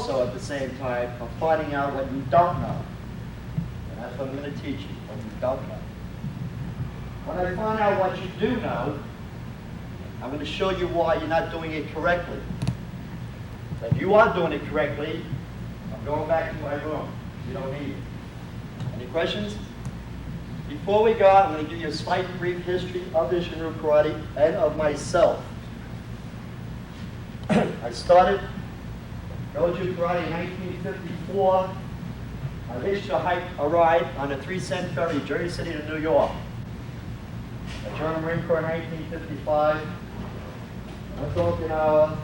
also at the same time of finding out what you don't know. And that's what I'm going to teach you, what you don't know. When I find out what you do know, I'm going to show you why you're not doing it correctly. If you are doing it correctly, I'm going back to my room. You don't need it. Any questions? Before we go, I'm going to give you a slight brief history of Isshinryu Karate and of myself. I started Goju Karate in 1954. I hitched a ride on a 3-cent ferry, Jersey City to New York. I joined the Marine Corps in 1955. I went to Okinawa.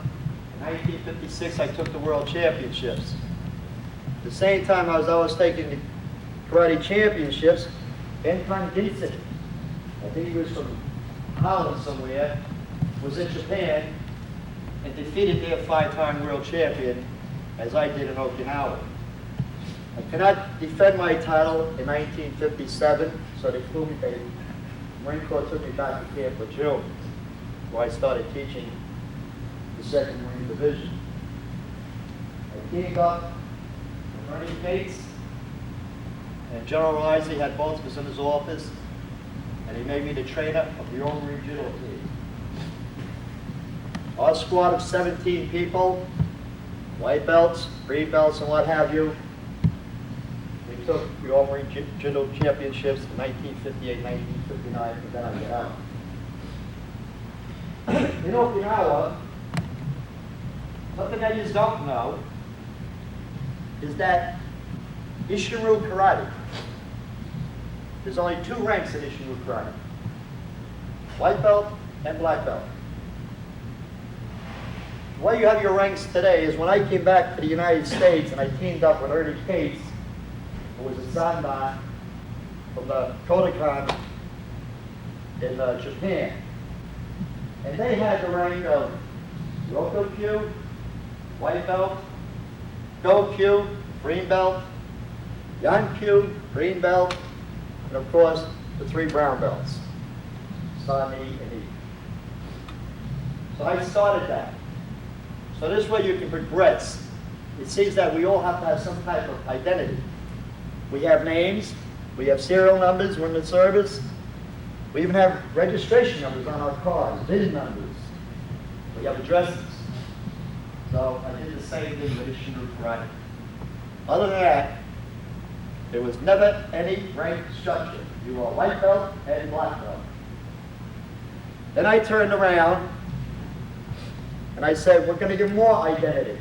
In 1956, I took the World Championships. At the same time, I was taking the Karate Championships. Infantry Combat, I think he was from Holland somewhere, was in Japan and defeated their 5-time world champion, as I did in Okinawa. I could not defend my title in 1957, so they flew me, the Marine Corps took me back to Camp Lejeune, where I started teaching the 2nd Marine Division. I teamed up with Ernie Bates, and General Risey had both of us in his office, and he made me the trainer of the All Marine Judo Team. Our squad of 17 people, white belts, green belts, and what have you, we took the All Marine Judo Championships in 1958, 1959, and then I got out. In Okinawa, something that you don't know is that Isshinryu Karate, there's only 2 ranks in Isshinryu Karate, white belt and black belt. The way you have your ranks today is when I came back to the United States and I teamed up with Ernie Cates, who was a Sandan from the Kodokan in Japan. And they had the rank of Ryukyu, white belt, Gokyu, green belt, Yankyu, green belt, and of course the 3 brown belts, Sani and E. So I started that. So this way you can progress. It seems that we all have to have some type of identity. We have names, we have serial numbers, we're in the service. We even have registration numbers on our cars, VIN numbers. We have addresses. So I did the same thing with Isshinryu Karate. Other than that, there was never any rank structure. You were a white belt and black belt. Then I turned around and I said, we're going to give more identity.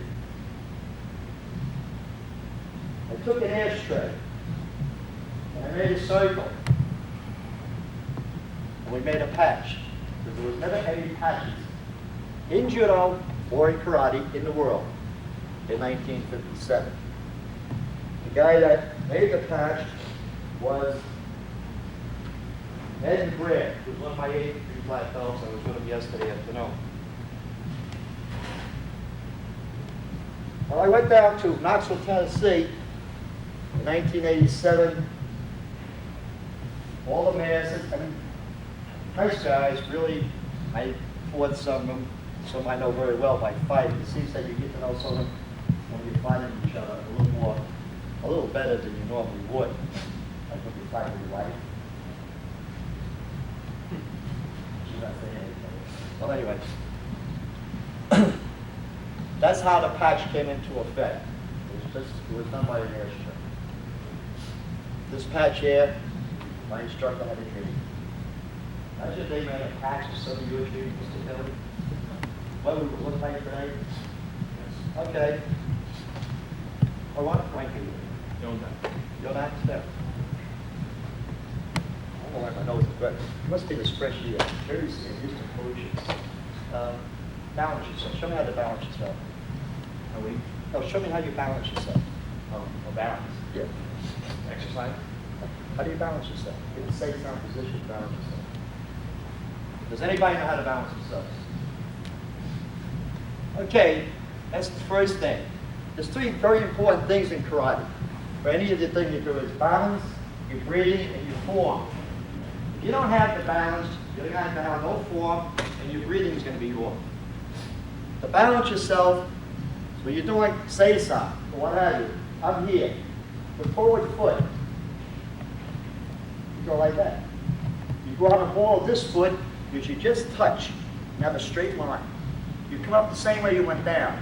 I took an ashtray and I made a circle. And we made a patch. Because there was never any patches in judo or in karate in the world in 1957. The guy that made the patch was Ed Brad, who was one of my 8 black belts. I was with him yesterday afternoon. Well, I went down to Knoxville, Tennessee in 1987. All the masters, I mean, nice guys, really. I fought some of them, some I know very well by fighting. It seems that you get to know some of them when you're fighting each other a little better than you normally would. Like when you fight with your wife. She's not saying anything. Well, anyway. That's how the patch came into effect. It was done by an airstrip. This patch here, my instructor had to treat. Imagine they made a patch of some of you treating Mr. Kelly. What would it look like today? Okay. Or what rank are you? You're not there. I don't know why my nose is wet. It must be the spreadsheet. Very used to pollution. Balance yourself. Show me how to balance yourself. Are we? No, show me how you balance yourself. Oh, balance. Yeah. Exercise. How do you balance yourself? Get in safe sound position to balance yourself. Does anybody know how to balance themselves? Okay, that's the first thing. There's 3 very important things in karate. For any of the things you do is balance, your breathing, and your form. If you don't have the balance, you're going to have no form, and your breathing is going to be off. To balance yourself, when you're doing seisai, or what have you, I'm here. The forward foot, you go like that. You go out and hold this foot, you should just touch and have a straight line. You come up the same way you went down,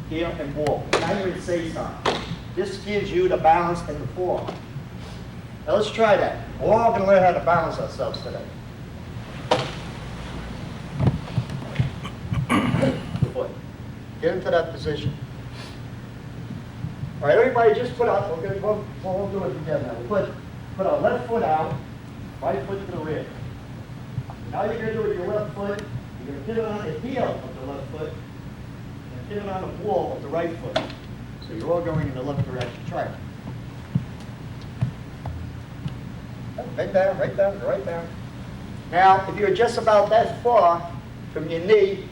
here and walk. Now you're in seisai. This gives you the balance and the form. Now let's try that. We're all going to learn how to balance ourselves today. Foot. Get into that position. All right, everybody just put out, we'll do it together now. Put our left foot out, right foot to the rear. Now you're going to do it with your left foot. You're going to pivot on the heel of the left foot and pivot on the wall of the right foot. So you're all going in the left direction. Try it. Right down, right down, right down. Now, if you're just about that far from your knee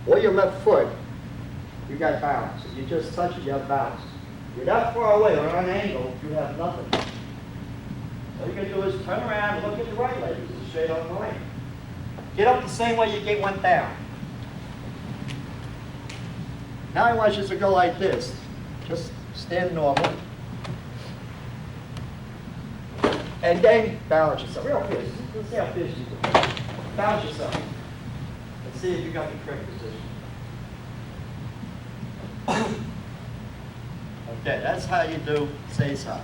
or your left foot, you got balance. If you just touch it, you have balance. If you're that far away or on an angle, you have nothing. All you're going to do is turn around and look at your right leg. It's straight on the line. Get up the same way you went down. Now I want you to go like this. Just stand normal. And then balance yourself. Real fierce. Let's see how fierce you do. Balance yourself. Let's see if you got the correct position. Okay, that's how you do seisai.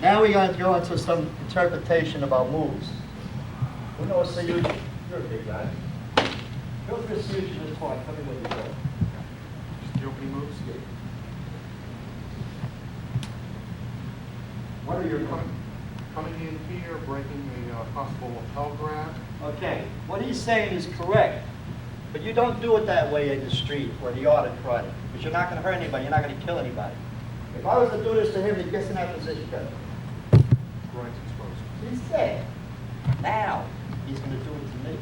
Now we're going to go into some interpretation about moves. We know Sayuji. You're a big guy. Go through Sayuji this point. Tell me what you do. Just the opening moves. What are your Coming in here, breaking a possible lapel grab. Okay, what he's saying is correct, but you don't do it that way in the street or the art of karate, because you're not going to hurt anybody, you're not going to kill anybody. If I was to do this to him, he gets in that position. Groins exposed. He's dead. Now, he's going to do it to me.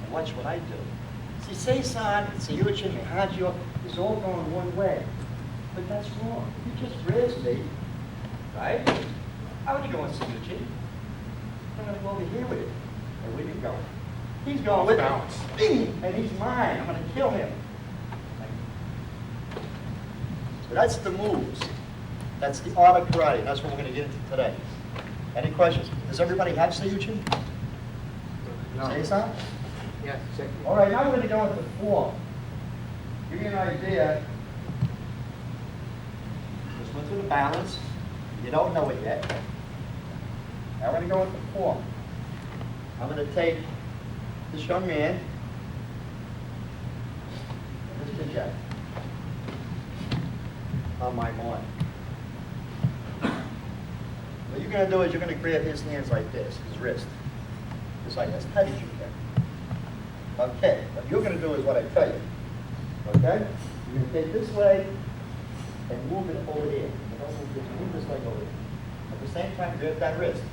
And watch what I do. See, Seisan, Sayuchin, and Hajio is all going one way. But that's wrong. If you just raise me, right? I would go on Sayuchin. I'm going to go over here with it. And where are you going? He's going with Bounce. it. And he's mine. I'm going to kill him. So that's the moves. That's the art of karate. That's what we're going to get into today. Any questions? Does everybody have Sayuchin? No. Seisan? Yes. All right, now we're going to go into form. Give you an idea. Just went through the balance. You don't know it yet. Now we're going to go into form. I'm going to take this young man and this ninja on my mark. What you're going to do is you're going to grab his hands like this, his wrist. Just like as tight as you can. Okay, what you're going to do is what I tell you. Okay? You're going to take this leg and move it over there. You don't move this leg over there. At the same time, grab that wrist.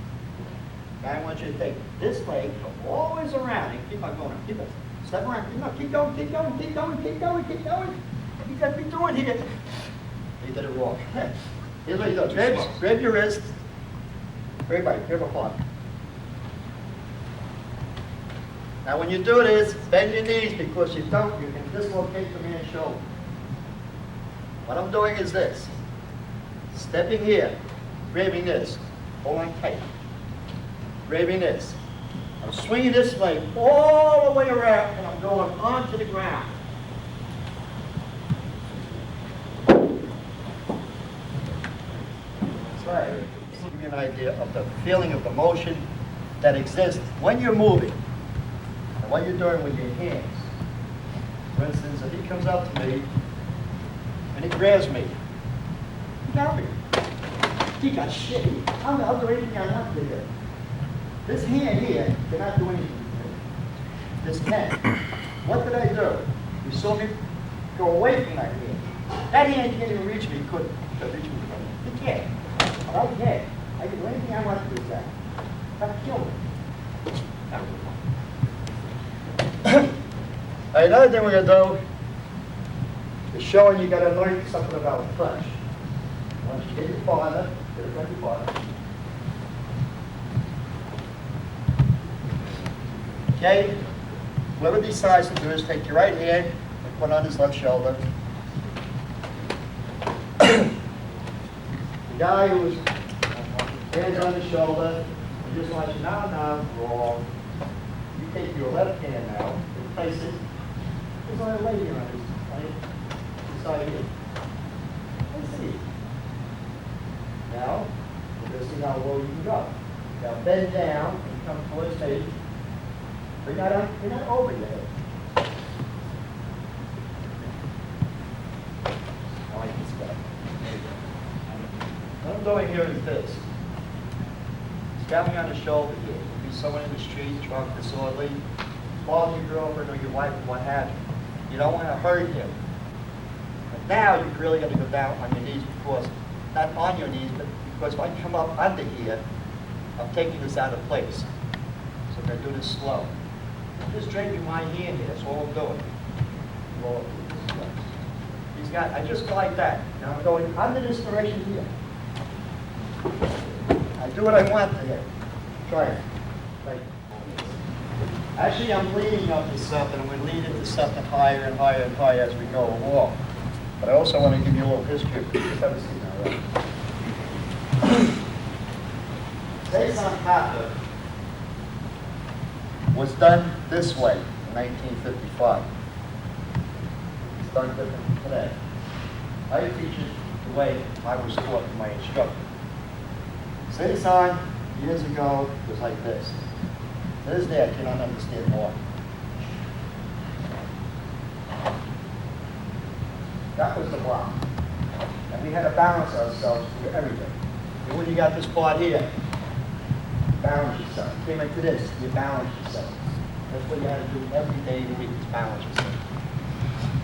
Now I want you to take this leg, go all the way around, and keep on going. Keep it. Step around. Keep going, keep going, keep going, keep going, keep going. You got to be doing here. You did it wrong. Here's what you do. Grab your wrist. Everybody, grab a pawn. Now when you do this, bend your knees, because you don't, you can dislocate the man's shoulder. What I'm doing is this. Stepping here, grabbing this, hold on tight. Grabbing this. I'm swinging this leg all the way around, and I'm going onto the ground. That's right. Give you an idea of the feeling of the motion that exists when you're moving. And what you're doing with your hands. For instance, if he comes up to me and he grabs me, he got me. He got shit. I'll do anything I want to do. This hand here cannot do anything to me. This can. What did I do? You saw me go away from that hand. That hand can't even reach me. He couldn't reach me. He can't. But I can. I can do anything I want to do with that. I'll kill him. That was fun. All right, another thing we're going to do is showing you got to learn something about touch. Once you get your partner, get it from your partner. Okay? Whoever decides to do this, take your right hand and Put on his left shoulder. The guy who was hands on his shoulder, he just wants you, no, wrong. You take your left hand now, and place it. There's only a lady on his side here. Let's see. Now, we're going to see how low you can go. Now bend down and come towards me. Bring that up, bring that over your head. I like this guy. There you go. What I'm doing here is this. He's got me on the shoulder here. If he's someone in the street, drunk, disorderly, call your girlfriend or your wife or what have you. You don't want to hurt him. But now you've really got to go down on your knees because, not on your knees, but because if I come up under here, I'm taking this out of place. So I'm going to do this slow. I'm just draping my hand here, that's all I'm doing. Roll this way. He's got, I just go like that. Now I'm going under this direction here. I do what I want to here. Try it. Right. Actually, I'm leading up to something. I'm going to lead into something higher and higher and higher as we go along. But I also want to give you a little history of this. Have a seat now, right? Seisan Kata was done this way in 1955. It's done different from today. I teach it the way I was taught from my instructor. Seisan years ago was like this. To this day, I cannot understand why. That was the block. And we had to balance ourselves through everything. And when you got this part here, balance yourself. Came into this, you balance yourself. That's what you have to do every day of the week, is balance yourself.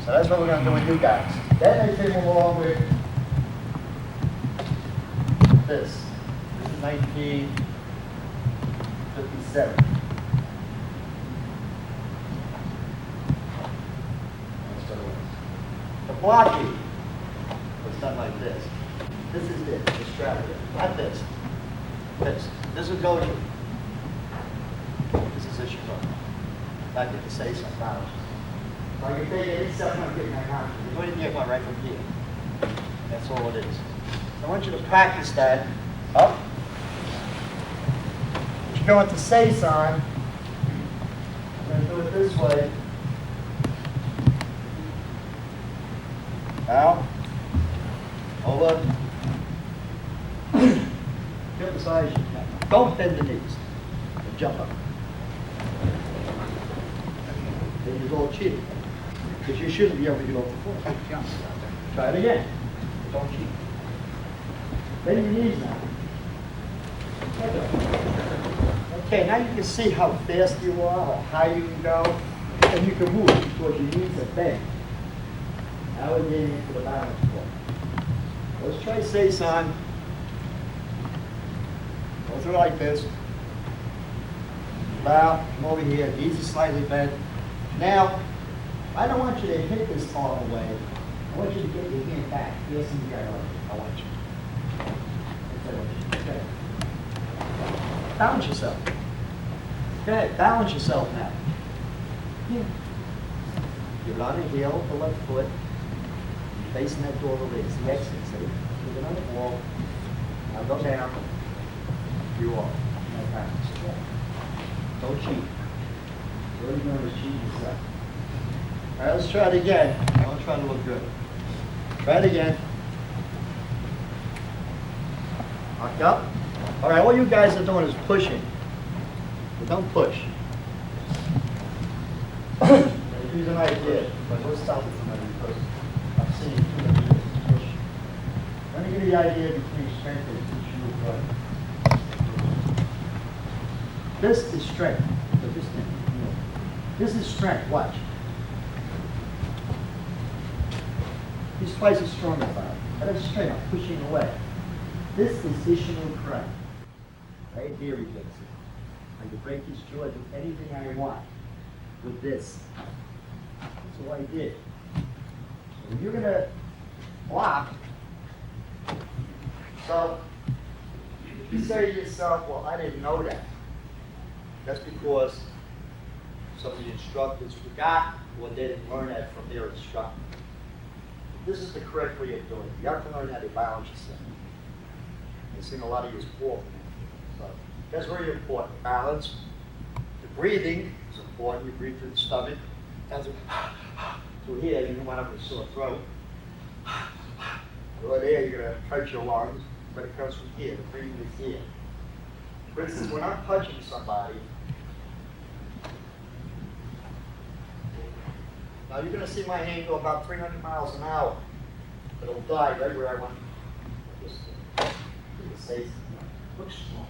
So that's what we're going to do with you guys. Then they came along with this. This is 1957. The blocking was done like this. This is it, the strap here. Not this. This. This is Goju. This is Isshinryu. I get to say something about it. So I can take any step I'm getting my hand. You don't even get right from here. That's all it is. So I want you to practice that up. If you go into Seisan, I'm going to do it this way. Out. Over. Get the size you can. Don't bend the knees. And jump up. Then you go cheat. Because you shouldn't be able to get over the floor. Try it again. Don't cheat. Bend your knees now. Okay, now you can see how fast you are, or high you can go, and you can move because your knees are bent. Now we're getting into the balance point. Let's try Seisan. Go through like this. Bow, come over here, knees are slightly bent. Now, I don't want you to hit this all the way. I want you to get your hand back. Facing the other way. I want you. Okay. Balance yourself. Okay, balance yourself now. Yeah. You're on the heel of the left foot. You're facing that door over there. It's the exit. So you're on the wall. Now go down. You are. No practice. Don't cheat. What you're doing is cheating yourself. All right, let's try it again. Don't try to look good. Try it again. Lock up. All right, all you guys are doing is pushing. But don't push. Here's an idea, but let's stop it from there because I'm seeing too many people push. Let me give you the idea between strength and Isshinryu Karate. This is strength. But this is strength. Watch. He's twice as strong as I am. That's strength. I'm pushing away. This is Isshinryu Karate. Right here he takes it. I can break his jaw, do anything I want with this. That's all I did. So you're going to block. So if you say to yourself, well, I didn't know that. That's because some of the instructors forgot or they didn't learn that from their instructor. This is the correct way of doing it. You have to learn how to balance yourself. I've seen a lot of you fall. So that's very important. Balance. The breathing is important. You breathe through the stomach. As through here, you don't want to have a sore throat. Right there, you're going to hurt your lungs, but it comes from here. The breathing is here. For instance, when I'm punching somebody, now you're going to see my hand go about 300 miles an hour. But it'll die right where I want. Just say, look strong.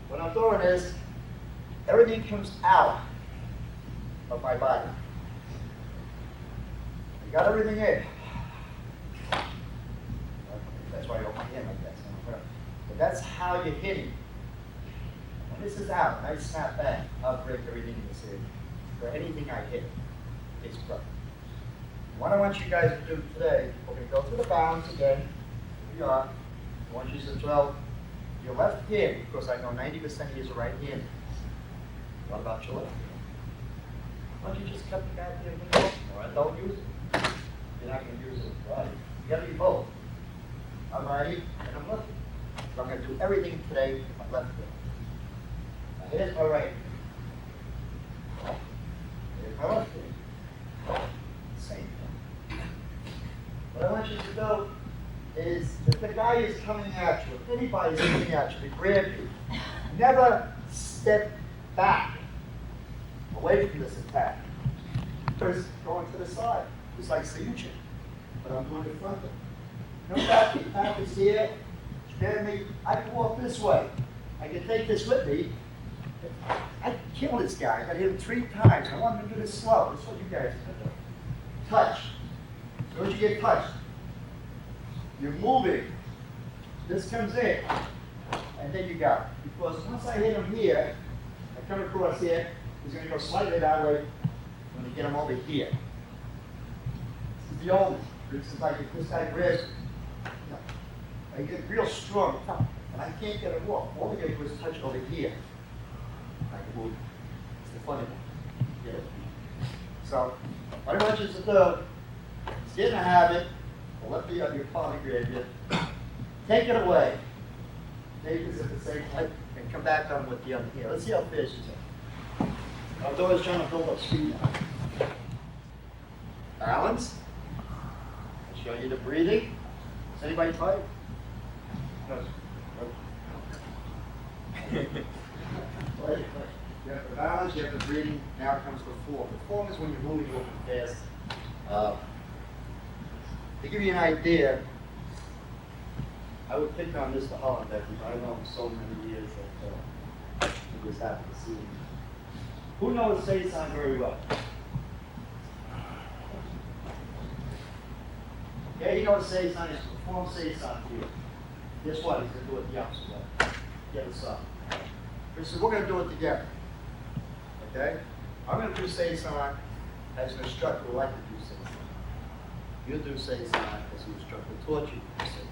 What I'm doing is, everything comes out of my body. You got everything in. That's why I open my hand like that. But that's how you're hitting. When this is out, and I snap back, I'll break everything in this area. For anything I hit, it's perfect. What I want you guys to do today, we're going to go through the balance again. Here we are. I want you to throw your left hand, because I know 90% of you is a right hand. What about your left hand? Why don't you just cut the goddamn thing off? All right, don't use it. You're not going to use it right. You got to be both. I'm righty and I'm lefty. So I'm going to do everything today with my left hand. Now here's my right hand. Here's my left hand. Same thing. What I want you to do is, if the guy is coming at you, if anybody's coming at you, to grab you, never step back away from this attack. First, going to the side. It's like Sayuchin, but I'm going in front of him. No back is here. Stab me. I can walk this way. I can take this with me. I can kill this guy. I got to hit him 3 times. I want him to do this slow. That's what you guys are going to do. Touch. As soon as you get touched, you're moving. This comes in, and then you go. Because once I hit him here, I come across here, he's going to go slightly that way. I'm going to get him over here. This is the oldest. This is like if this guy grabs me. I get real strong, and I can't get him off. All I got to do is touch over here. I can move. It's the funny one. Get it? So, what I want you to do is get in a habit. Let me on your palm grab you. Take it away. Take this at the same time and come back on with the other here. Let's see how fast you are. I'm always trying to build up speed now. Balance. I'll show you the breathing. Is anybody tired? No. You have the balance, you have the breathing, now comes the form. The form is when you're moving a little bit fast. To give you an idea, I would pick on Mr. Holland because I've known him so many years that I was happy to see him. Who knows Seisan very well? Yeah, he knows Seisan. He's performed Seisan here. Guess what? He's going to do it the opposite way. Get us up. So we're going to do it together. Okay? I'm going to do Seisan as an instructor would like to do Seisan. You do Seisan as the instructor taught you to do Seisan.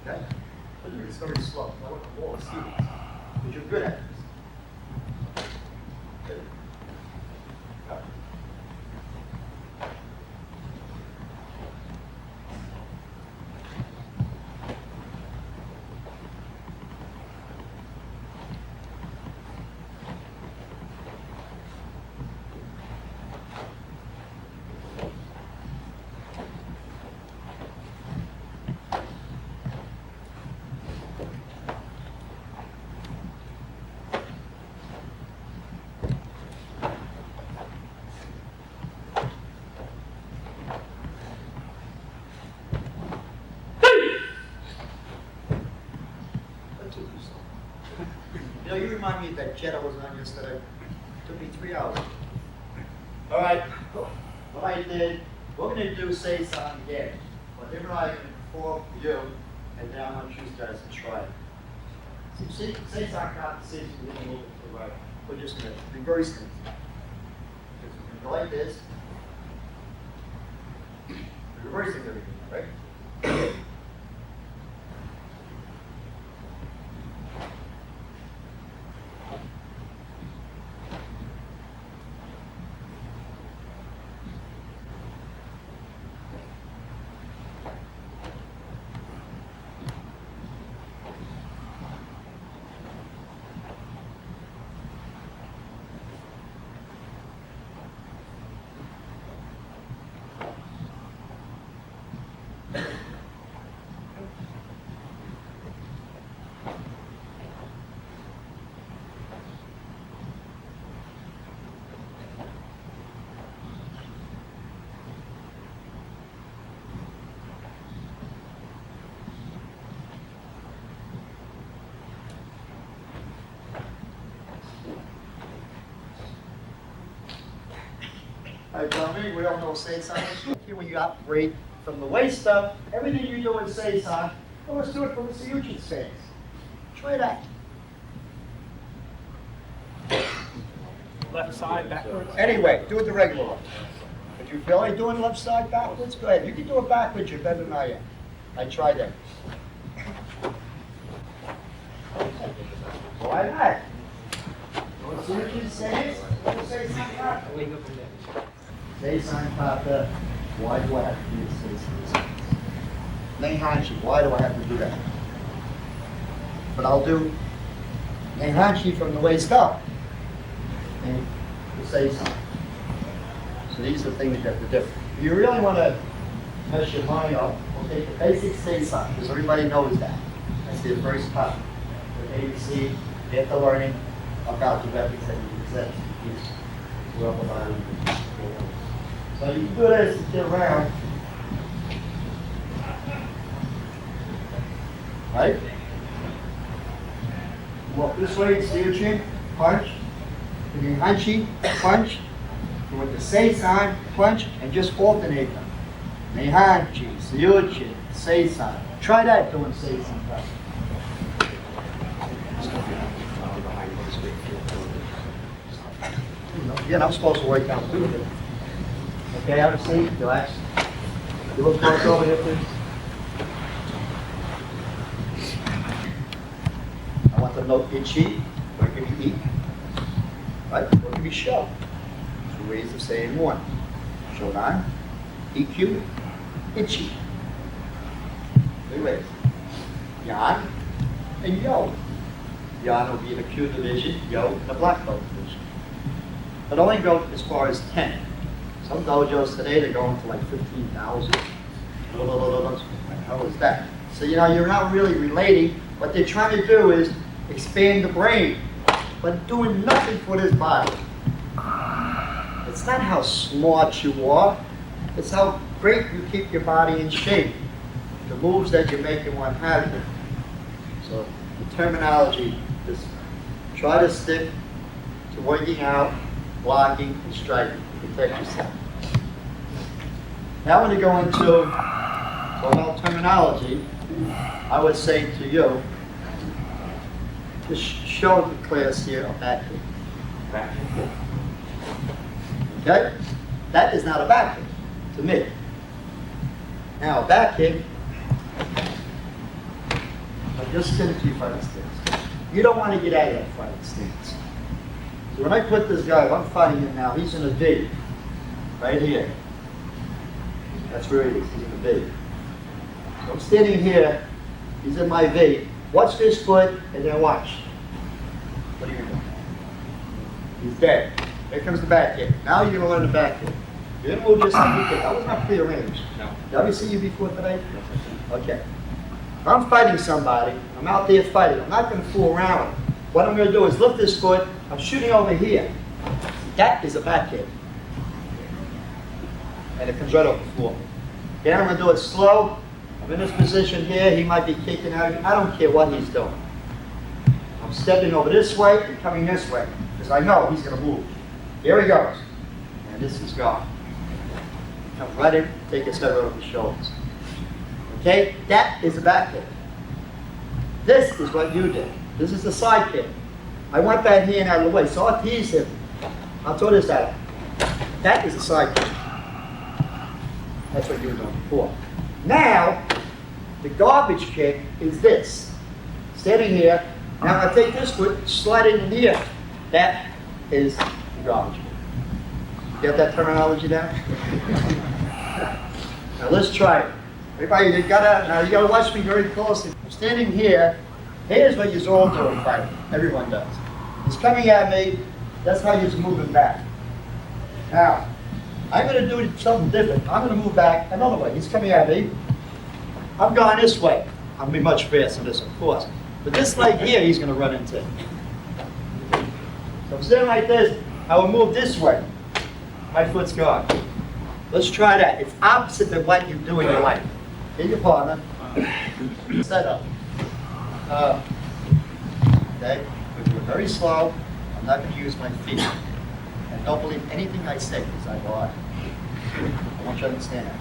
Okay? But it's very slow. I want the ball to see it. Because you're good at this. Good. Okay. You know, you remind me of that jet I was on yesterday. It took me 3 hours. All right, what I did, we're going to do Seisan again. But then I'm going to perform for you, and then I want you guys to try it. See, Seisan Karate says you didn't move it to the right. We're just going to reverse things. We're going to go like this. We're reversing everything, right? All right, Tommy, we all know Seisan. When you operate from the waist up, everything you do in Seisan, well, let's do it from the Seiyuchin stance. Try that. Left side backwards. Anyway, do it the regular way. If you feel like doing left side backwards, go ahead. You can do it backwards, you're better than I am. I tried that. Why not? Don't see what you say. Don't say something like Seisan kata. Why do I have to do Seisan? Neihanchi, why do I have to do that? But I'll do Neihanchi from the waist up. And the Seisan. So these are things you have to do. If you really want to mess your mind up, we'll take the basic Seisan, because everybody knows that. That's the first part. The ABC, get the learning about the weapons that you possess. So you can do this and get around. Right? Walk this way, see your chin, punch. Give you hanchi, punch. With the Seisan, punch, and just alternate them. Neihanchi, Seiyuchin, Seisan. Try that doing Seisan. Again, I'm supposed to work out too. Okay, have a seat, relax. You look close over here, please. I want to know Ichi, where can you eat? Right? Where can you show? Two ways of saying one. Sho-Dan, EQ, Ichi. Three ways. Yan and Yo. Yan will be in the Q division, Yo in the black belt division. But only go as far as 10. Some dojos today, they're going to like 15,000. What the hell is that? So, you know, you're not really relating. What they're trying to do is expand the brain, but doing nothing for this body. It's not how smart you are. It's how great you keep your body in shape. The moves that you're making, what have you. So, the terminology is try to stick to working out, blocking, and striking to protect yourself. Now when you go into about terminology, I would say to you, just show the class here a back kick. Back kick. Okay? That is not a back kick to me. Now a back kick, I just sit into your fighting stance. You don't want to get out of that fighting stance. So when I put this guy, if I'm fighting him now, he's in a V, right here. That's where he is, he's in a V. So I'm standing here, he's in my V. Watch this foot, and then watch. What are you doing? He's dead. Here comes the back kick. Now you're going to learn the back kick. You're going to move just like you did. That was not prearranged. No. Did I ever see you before today? Okay. If I'm fighting somebody, I'm out there fighting. I'm not going to fool around. What I'm going to do is lift this foot. I'm shooting over here. That is a back kick. And it comes right over the floor. Then I'm going to do it slow. I'm in this position here. He might be kicking out. I don't care what he's doing. I'm stepping over this way and coming this way because I know he's going to move. Here he goes. And this is gone. Come right in, take his head right over the shoulders. Okay? That is a back kick. This is what you did. This is the side kick. I want that hand out of the way, so I'll tease him. I'll throw this out. That is a side kick. That's what you were doing before. Now, the garbage kick is this. Standing here, now I take this foot, slide it in here. That is the garbage kick. Get that terminology down? Now let's try it. Everybody, you gotta watch me very closely. I'm standing here. Here's what you're all doing fighting. Everyone does. He's coming at me. That's how you're moving back. Now, I'm going to do something different. I'm going to move back another way. He's coming at me. I'm going this way. I'm going to be much faster than this, of course. But this leg here, he's going to run into. So I'm sitting like this. I will move this way. My foot's gone. Let's try that. It's opposite of what you do in your life. Get your partner. Set up. Okay? We're doing very slow. I'm not going to use my feet. And don't believe anything I say because I lie. I want you to understand that.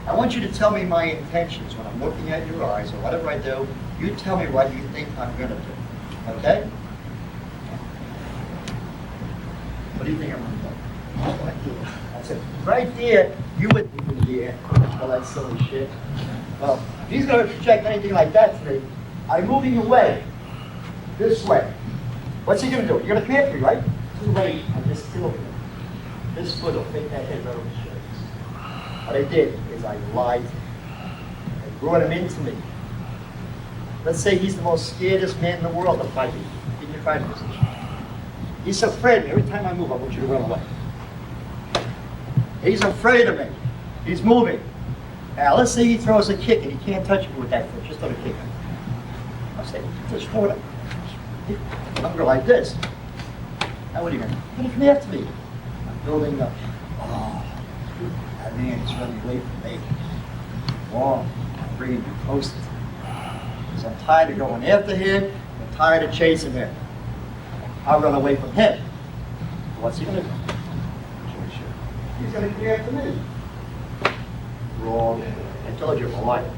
I want you to tell me my intentions when I'm looking at your eyes or whatever I do. You tell me what you think I'm going to do. Okay? What do you think I'm going to do? That's it. Right there, you would think, yeah, all that silly shit. Well, if he's going to project anything like that to me, I'm moving away. This way. What's he going to do? You're going to come after me, right? Too late. I just killed him. This foot will take that head right over his shoulders. What I did is I lied to him. I brought him into me. Let's say he's the most scaredest man in the world to fight me in your fighting position. He's afraid of me. Every time I move, I want you to run away. He's afraid of me. He's moving. Now, let's say he throws a kick and he can't touch me with that foot. Just throw a kick. I'll say, just throw it. I'm going to go like this. Now, what are you going to do? You're going to come after me. I'm building up. Oh, that man is running away from me. Wrong. I'm bringing you closer to me. Because I'm tired of going after him. I'm tired of chasing him. I'll run away from him. What's he going to do? He's going to come after me. Wrong. I told you I'm a liar.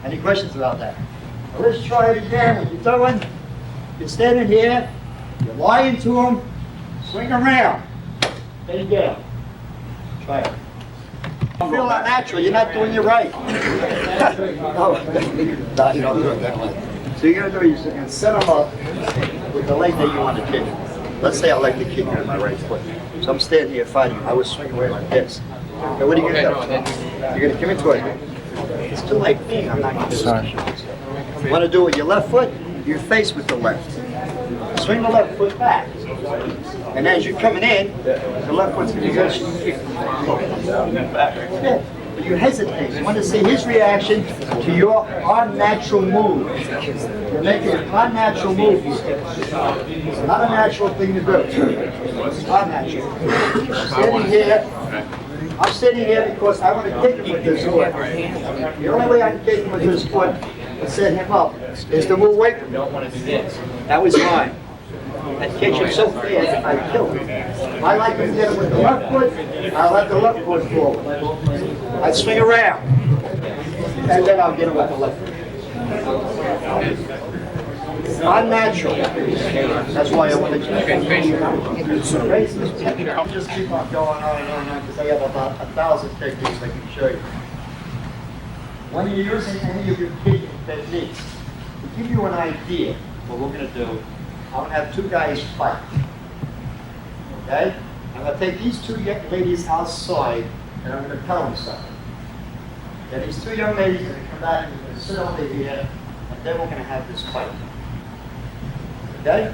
Any questions about that? Well, let's try it again. What you're doing, you're standing here, you're lying to him, swing around. There you go. Try it. You feel unnatural, you're not doing it right. No, you don't do it that way. So you're going to do is you're going to set him up with the leg that you want to kick. Let's say I like to kick you in my right foot. So I'm standing here fighting. I would swing away like this. Okay, what are you going to do? You're going to come in towards me. It's too late. I'm not going to do this. You want to do it with your left foot, you face with the left. Swing the left foot back. And as you're coming in, the left foot's going to go back. Yeah. But you hesitate. You want to see his reaction to your unnatural move. You're making an unnatural move. It's not a natural thing to do. It's unnatural. I'm sitting here because I want to kick him with this foot. The only way I can kick him with this foot and set him up is to move away from him. That was mine. I catch him so fast, I kill him. If I like to hit him with the left foot, I'll let the left foot forward. I swing around, and then I'll get him with the left foot. It's unnatural. That's why I want to just keep on going on and on because I have about 1,000 techniques I can show you. When you're using any of your kicking techniques, to give you an idea what we're going to do, I'm going to have two guys fight. Okay? I'm going to take these two ladies outside and I'm going to tell them something. Then these two young ladies are going to come back and they're going to sit over here and then we're going to have this fight. Okay?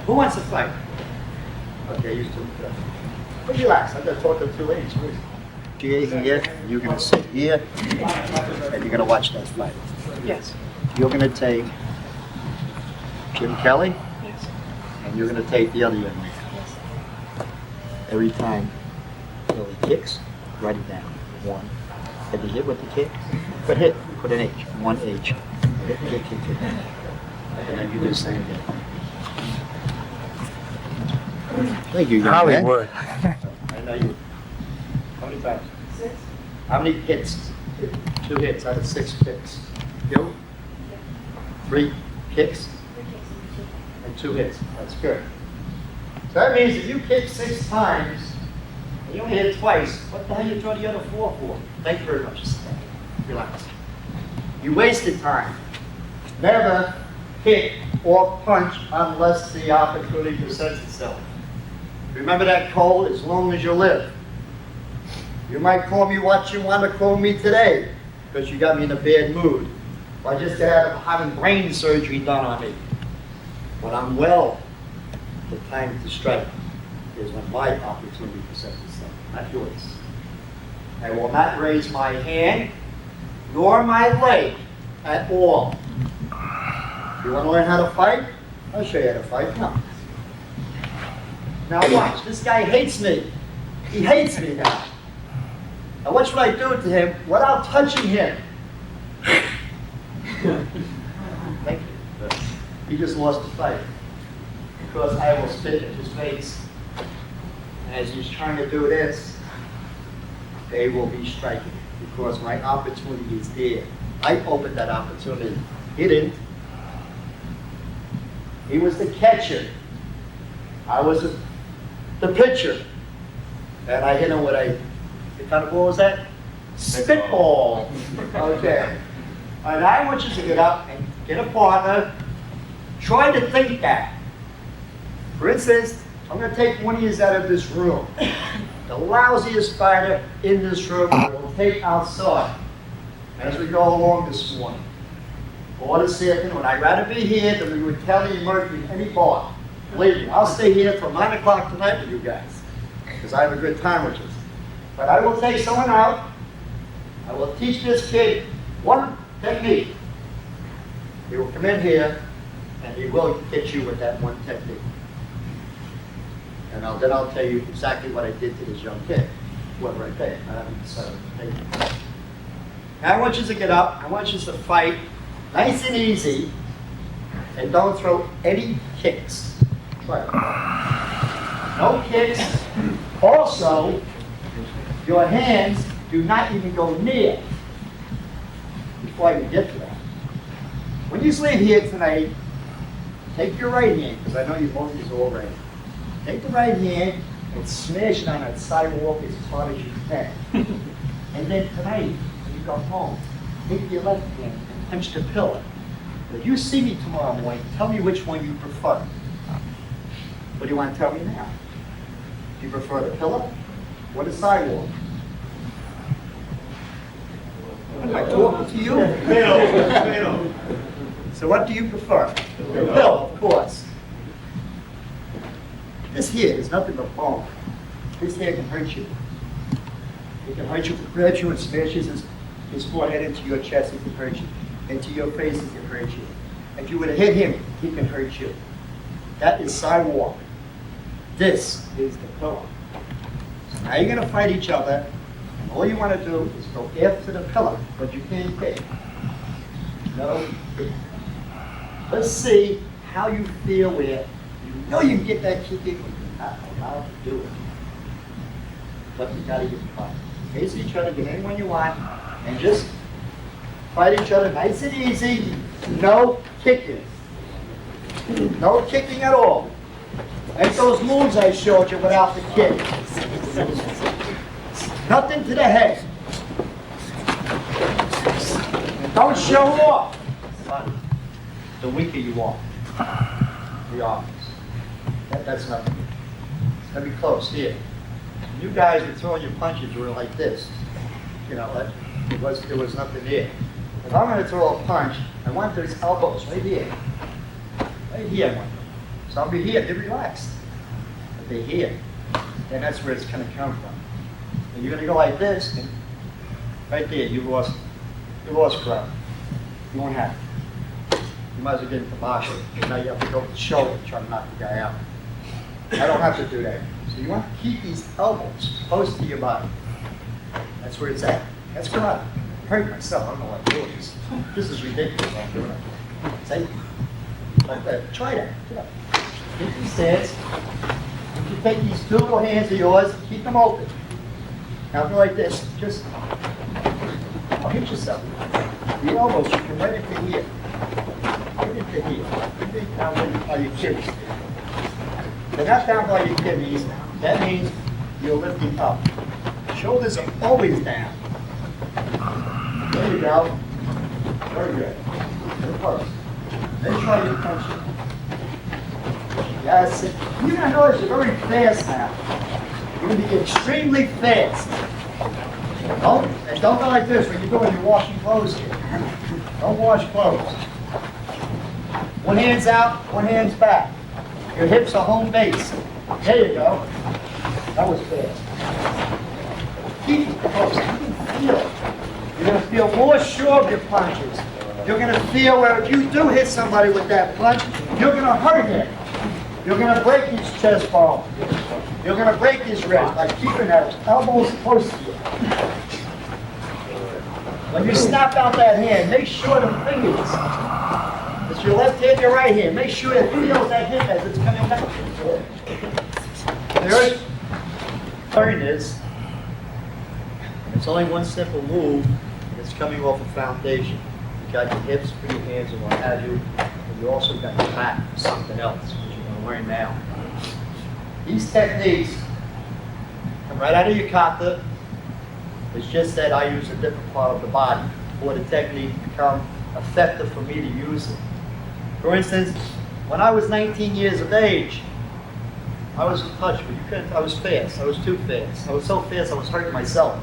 Who wants to fight? Okay, you two. But relax, I'm going to talk to the two ladies. Here, you're going to sit here and you're going to watch that fight. Yes. You're going to take Jim Kelly, yes, and you're going to take the other young man. Yes. Every time Billy kicks, write it down. 1. Have you hit with the kick? But hit. Put an H. 1 H. Hit, kick, kick, kick. And then you do the same again. Thank you, young Hollywood. Man. I know you. How many times? 6. How many hits? 2 hits out of 6 kicks. You? 3 kicks? And 2 hits. That's good. So that means if you kick 6 times, and you only hit twice, what the hell you throw the other 4 for? Thank you very much. Relax. You wasted time. Never kick or punch unless the opportunity presents itself. Remember that, Cole, as long as you live. You might call me what you want to call me today, because you got me in a bad mood. I just having brain surgery done on me. When I'm well, the time to strike is when my opportunity presents itself, not yours. I will not raise my hand nor my leg at all. You want to learn how to fight? I'll show you how to fight. Come. Now watch, this guy hates me. He hates me now. Now watch what I do to him without touching him. Thank you. He just lost the fight. Because I will spit in his face. As he's trying to do this, they will be striking because my opportunity is there. I opened that opportunity. He didn't. He was the catcher. I was the pitcher. And I hit him with what kind of ball was that? Spitball. Okay. And I want you to get up and get a partner. Try to think that. For instance, I'm going to take one of you out of this room. The lousiest fighter in this room I will take outside as we go along this morning. Or this afternoon. I'd rather be here than we would tell you emerge in any bar. Believe me, I'll stay here till 9 o'clock tonight with you guys. Because I have a good time with you. But I will take someone out. I will teach this kid one technique. He will come in here and he will hit you with that one technique. And then I'll tell you exactly what I did to this young kid. What right there. Now I want you to get up. I want you to fight nice and easy. And don't throw any kicks. Try it. No kicks. Also, your hands do not even go near before I even get to that. When you leave here tonight, take your right hand, because I know you both use all right. Take the right hand and smash it on that sidewalk as hard as you can. And then tonight, when you go home, take your left hand and punch the pillar. If you see me tomorrow morning, tell me which one you prefer. What do you want to tell me now? Do you prefer the pillar or the sidewalk? Am I talking to you? Middle. So what do you prefer? The pillar, of course. This here is nothing but bone. This here can hurt you. It can hurt you if it grabs you and smashes his forehead into your chest, it can hurt you. Into your face, it can hurt you. If you were to hit him, he can hurt you. That is sidewalk. This is the pillar. So now you're going to fight each other, and all you want to do is go after the pillar, but you can't hit. No. Let's see how you feel where you know you can get that kick in, but you're not allowed to do it. But you got to get fight. Face each other, get anyone you want, and just fight each other nice and easy. No kicking. No kicking at all. Like those moves I showed you without the kick. Nothing to the head. And don't show off. The weaker you are, the obvious. That's nothing. It's going to be close here. You guys were throwing your punches, you were like this. You know, there was nothing there. If I'm going to throw a punch, I want those elbows right here. Right here I want them. So I'll be here, they're relaxed. But they're here. And that's where it's going to come from. And you're going to go like this, and right there, you lost ground. You won't have it. You might as well get into martial. Now you have to go to the shoulder and try to knock the guy out. I don't have to do that. So you want to keep these elbows close to your body. That's where it's at. That's karate. I hurt myself. I don't know what I'm doing. This is ridiculous. I'm doing it. See? Like that. Try that. Get up. Keep these stance. You take these two little hands of yours, keep them open. Now go like this. Just hit yourself. The elbows, you can right into here. Right into here. Right down by your kidneys. They're not down by your kidneys. That means you're lifting up. Shoulders are always down. There you go. Very good. Good first. Then try your punching. Yes. You're going to notice you're very fast now. You're going to be extremely fast. Don't go like this when you're doing your washing clothes here. Don't wash clothes. One hand's out, one hand's back. Your hips are home base. There you go. That was fast. Keep it close. You can feel it. You're going to feel more sure of your punches. You're going to feel where if you do hit somebody with that punch, you're going to hurt him. You're going to break his chest bone. You're going to break his ribs by keeping that elbows close to you. When you snap out that hand, make sure the fingers, it's your left hand, your right hand, make sure it feels that hip as it's coming back. There it is. Learn this. It's only one simple move, and it's coming off a foundation. You got your hips for your hands and what have you, and you also got your back for something else, which you're going to learn now. These techniques come right out of your kata. It's just that I use a different part of the body for the technique to become effective for me to use it. For instance, when I was 19 years of age, I was in touch, but you couldn't, I was fast. I was too fast. I was so fast I was hurting myself.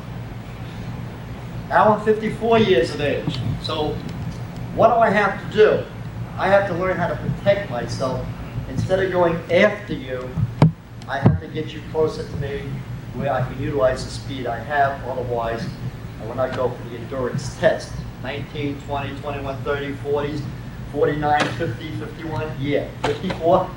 Now I'm 54 years of age. So what do I have to do? I have to learn how to protect myself. Instead of going after you, I have to get you closer to me where I can utilize the speed I have. Otherwise, I will not go for the endurance test. 19, 20, 21, 30, 40s, 49, 50, 51, yeah. 54,